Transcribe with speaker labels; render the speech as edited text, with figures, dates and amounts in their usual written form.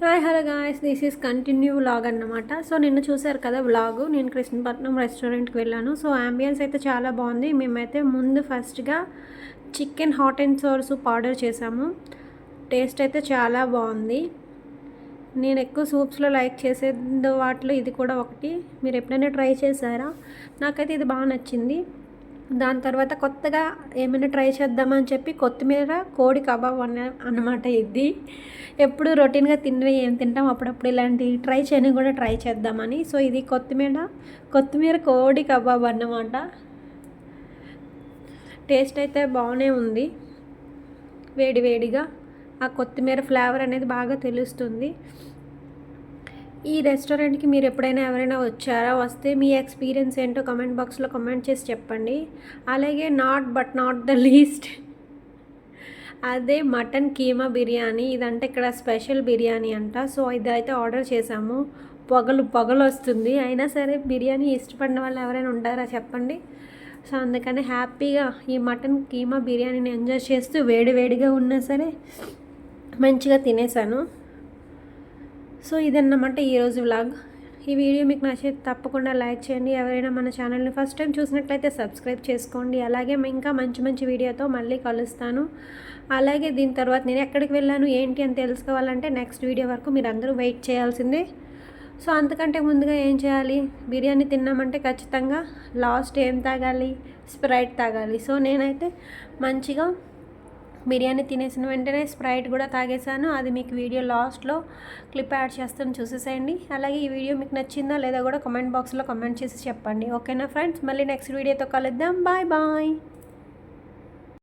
Speaker 1: Hi hello guys, this is continue vlog అన్నమాట. So నిన్న చూసారు కదా వ్లాగ్, నేను కృష్ణపట్నం రెస్టారెంట్కి వెళ్ళాను. సో అంబియన్స్ అయితే చాలా బాగుంది. మేమైతే ముందు ఫస్ట్గా chicken hot and sour soup order చేసాము. టేస్ట్ అయితే చాలా బాగుంది. నేను ఎక్కువ సూప్స్లో లైక్ చేసే వాటిలో ఇది కూడా ఒకటి. మీరు ఎప్పుడైనా ట్రై చేశారా? నాకైతే ఇది బాగా నచ్చింది. దాని తర్వాత కొత్తగా ఏమైనా ట్రై చేద్దామని చెప్పి కొత్తిమీర కోడి కబాబ్ అన్నమాట. ఇది ఎప్పుడు రొటీన్గా తిన్నవి ఏం తింటాం, అప్పుడప్పుడు ఇలాంటి ట్రై చేయని కూడా ట్రై చేద్దామని. సో ఇది కొత్తిమీర కోడి కబాబ్ అన్నమాట. టేస్ట్ అయితే బాగానే ఉంది. వేడివేడిగా ఆ కొత్తిమీర ఫ్లేవర్ అనేది బాగా తెలుస్తుంది. ఈ రెస్టారెంట్కి మీరు ఎప్పుడైనా ఎవరైనా వచ్చారా, వస్తే మీ ఎక్స్పీరియన్స్ ఏంటో కమెంట్ బాక్స్లో కమెంట్ చేసి చెప్పండి. అలాగే నాట్ ద లీస్ట్ అదే మటన్ కీమా బిర్యానీ. ఇదంటే ఇక్కడ స్పెషల్ బిర్యానీ అంట. సో ఇదైతే ఆర్డర్ చేసాము. పొగలు వస్తుంది. అయినా సరే బిర్యానీ ఇష్టపడిన వాళ్ళు ఎవరైనా ఉంటారా చెప్పండి. సో అందుకని హ్యాపీగా ఈ మటన్ కీమా బిర్యానీని ఎంజాయ్ చేస్తూ వేడివేడిగా ఉన్నా సరే మంచిగా తినేసాను. సో ఇదన్నమాట ఈరోజు వ్లాగ్. ఈ వీడియో మీకు నచ్చితే తప్పకుండా లైక్ చేయండి. ఎవరైనా మన ఛానల్ని ఫస్ట్ టైం చూసినట్లయితే సబ్స్క్రైబ్ చేసుకోండి. అలాగే ఇంకా మంచి వీడియోతో మళ్ళీ కలుస్తాను. అలాగే దీని తర్వాత నేను ఎక్కడికి వెళ్ళాను ఏంటి అని తెలుసుకోవాలంటే నెక్స్ట్ వీడియో వరకు మీరు అందరూ వెయిట్ చేయాల్సిందే. సో అంతకంటే ముందుగా ఏం చేయాలి, బిర్యానీ తిన్నామంటే ఖచ్చితంగా లాస్ట్ ఏం తాగాలి, స్ప్రైట్ తాగాలి. సో నేనైతే మంచిగా బిర్యానీ తినేసిన వెంటనే స్ప్రైట్ కూడా తాగేసాను. అది మీకు వీడియో లాస్ట్లో క్లిప్ యాడ్ చేస్తాను, చూసేసేయండి. అలాగే ఈ వీడియో మీకు నచ్చిందా లేదా కూడా కామెంట్ బాక్స్లో కామెంట్ చేసి చెప్పండి. ఓకేనా ఫ్రెండ్స్, మళ్ళీ నెక్స్ట్ వీడియోతో కలుద్దాం. Bye bye.